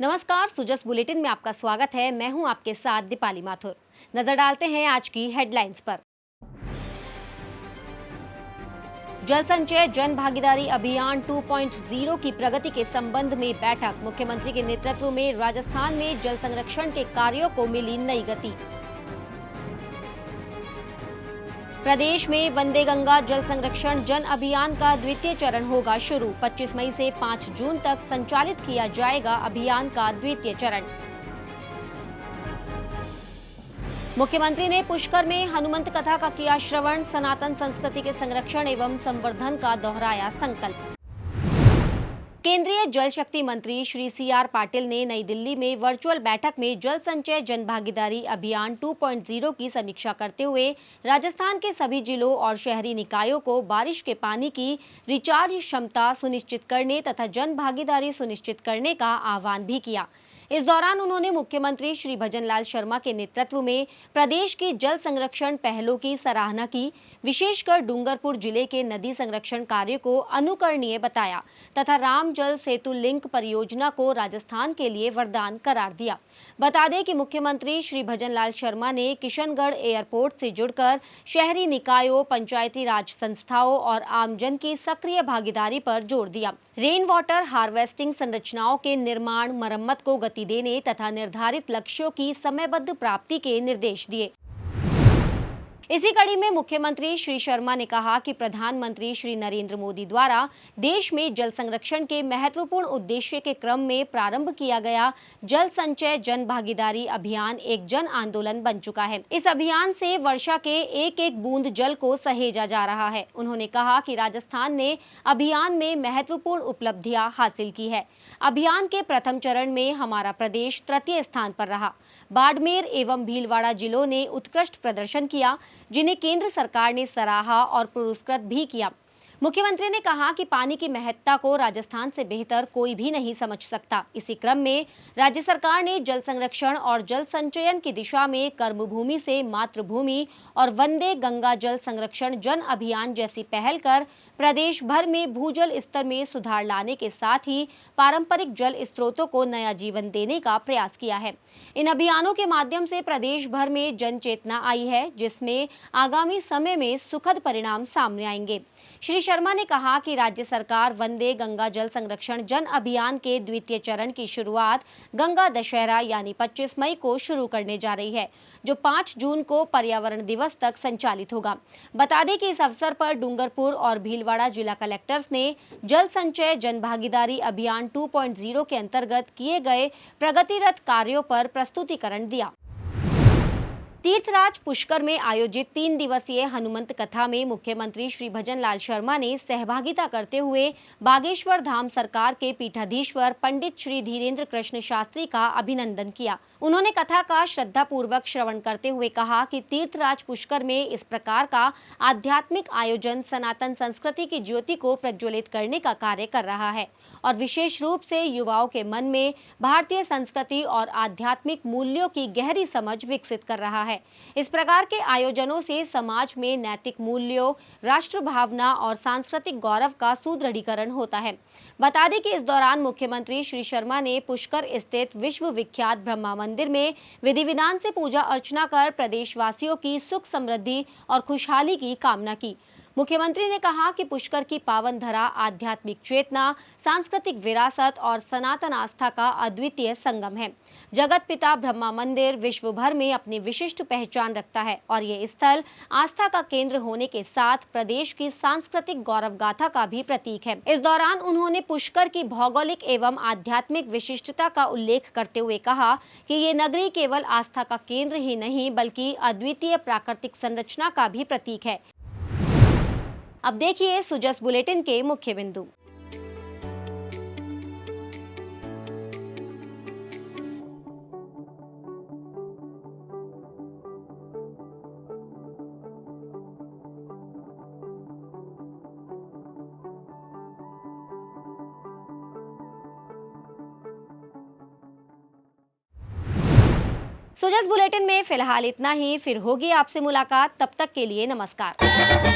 नमस्कार, सुजस बुलेटिन में आपका स्वागत है। मैं हूं आपके साथ दीपाली माथुर। नजर डालते हैं आज की हेडलाइंस पर। जल संचय जन भागीदारी अभियान 2.0 की प्रगति के संबंध में बैठक। मुख्यमंत्री के नेतृत्व में राजस्थान में जल संरक्षण के कार्यों को मिली नई गति। प्रदेश में वंदे गंगा जल संरक्षण जन अभियान का द्वितीय चरण होगा शुरू। 25 मई से 5 जून तक संचालित किया जाएगा अभियान का द्वितीय चरण। मुख्यमंत्री ने पुष्कर में हनुमंत कथा का किया श्रवण। सनातन संस्कृति के संरक्षण एवं संवर्धन का दोहराया संकल्प। केंद्रीय जल शक्ति मंत्री श्री CR पाटिल ने नई दिल्ली में वर्चुअल बैठक में जल संचय जन भागीदारी अभियान 2.0 की समीक्षा करते हुए राजस्थान के सभी जिलों और शहरी निकायों को बारिश के पानी की रिचार्ज क्षमता सुनिश्चित करने तथा जन भागीदारी सुनिश्चित करने का आह्वान भी किया। इस दौरान उन्होंने मुख्यमंत्री श्री भजनलाल शर्मा के नेतृत्व में प्रदेश की जल संरक्षण पहलों की सराहना की। विशेषकर डूंगरपुर जिले के नदी संरक्षण कार्य को अनुकरणीय बताया तथा राम जल सेतु लिंक परियोजना को राजस्थान के लिए वरदान करार दिया। बता दें कि मुख्यमंत्री श्री भजनलाल शर्मा ने किशनगढ़ एयरपोर्ट से जुड़कर शहरी निकायों, पंचायती राज संस्थाओं और आमजन की सक्रिय भागीदारी पर जोर दिया। रेन वाटर हार्वेस्टिंग संरचनाओं के निर्माण, मरम्मत को गति देने तथा निर्धारित लक्ष्यों की समयबद्ध प्राप्ति के निर्देश दिए। इसी कड़ी में मुख्यमंत्री श्री शर्मा ने कहा कि प्रधानमंत्री श्री नरेंद्र मोदी द्वारा देश में जल संरक्षण के महत्वपूर्ण उद्देश्य के क्रम में प्रारंभ किया गया जल संचय जन भागीदारी अभियान एक जन आंदोलन बन चुका है। इस अभियान से वर्षा के एक एक बूंद जल को सहेजा जा रहा है। उन्होंने कहा कि राजस्थान ने अभियान में महत्वपूर्ण उपलब्धियां हासिल की है। अभियान के प्रथम चरण में हमारा प्रदेश तृतीय स्थान पर रहा। बाड़मेर एवं भीलवाड़ा जिलों ने उत्कृष्ट प्रदर्शन किया, जिन्हें केंद्र सरकार ने सराहा और पुरस्कृत भी किया। मुख्यमंत्री ने कहा कि पानी की महत्ता को राजस्थान से बेहतर कोई भी नहीं समझ सकता। इसी क्रम में राज्य सरकार ने जल संरक्षण और जल संचयन की दिशा में कर्मभूमि से मातृभूमि और वंदे गंगा जल संरक्षण जन अभियान जैसी पहल कर प्रदेश भर में भूजल स्तर में सुधार लाने के साथ ही पारंपरिक जल स्रोतों को नया जीवन देने का प्रयास किया है। इन अभियानों के माध्यम से प्रदेश भर में जन चेतना आई है, जिसमें आगामी समय में सुखद परिणाम सामने आएंगे। श्री शर्मा ने कहा कि राज्य सरकार वंदे गंगा जल संरक्षण जन अभियान के द्वितीय चरण की शुरुआत गंगा दशहरा यानी 25 मई को शुरू करने जा रही है, जो 5 जून को पर्यावरण दिवस तक संचालित होगा। बता दें कि इस अवसर पर डूंगरपुर और भीलवाड़ा जिला कलेक्टर्स ने जल संचय जन भागीदारी अभियान 2.0 के अंतर्गत किए गए प्रगतिरत कार्यों पर प्रस्तुतिकरण दिया। तीर्थराज पुष्कर में आयोजित 3 दिवसीय हनुमंत कथा में मुख्यमंत्री श्री भजनलाल शर्मा ने सहभागिता करते हुए बागेश्वर धाम सरकार के पीठाधीश्वर पंडित श्री धीरेन्द्र कृष्ण शास्त्री का अभिनंदन किया। उन्होंने कथा का श्रद्धापूर्वक श्रवण करते हुए कहा कि तीर्थराज पुष्कर में इस प्रकार का आध्यात्मिक आयोजन सनातन संस्कृति की ज्योति को प्रज्वलित करने का कार्य कर रहा है और विशेष रूप से युवाओं के मन में भारतीय संस्कृति और आध्यात्मिक मूल्यों की गहरी समझ विकसित कर रहा है। इस प्रकार के आयोजनों से समाज में नैतिक मूल्यों, राष्ट्र भावना और सांस्कृतिक गौरव का सुदृढ़ीकरण होता है। बता दें कि इस दौरान मुख्यमंत्री श्री शर्मा ने पुष्कर स्थित विश्व विख्यात ब्रह्मा मंदिर में विधि विधान से पूजा अर्चना कर प्रदेशवासियों की सुख समृद्धि और खुशहाली की कामना की। मुख्यमंत्री ने कहा कि पुष्कर की पावन धरा आध्यात्मिक चेतना, सांस्कृतिक विरासत और सनातन आस्था का अद्वितीय संगम है। जगत पिता ब्रह्मा मंदिर विश्व भर में अपनी विशिष्ट पहचान रखता है और ये स्थल आस्था का केंद्र होने के साथ प्रदेश की सांस्कृतिक गौरव गाथा का भी प्रतीक है। इस दौरान उन्होंने पुष्कर की भौगोलिक एवं आध्यात्मिक विशिष्टता का उल्लेख करते हुए कहा कि ये नगरी केवल आस्था का केंद्र ही नहीं बल्कि अद्वितीय प्राकृतिक संरचना का भी प्रतीक है। अब देखिए सुजस बुलेटिन के मुख्य बिंदु। सुजस बुलेटिन में फिलहाल इतना ही। फिर होगी आपसे मुलाकात, तब तक के लिए नमस्कार।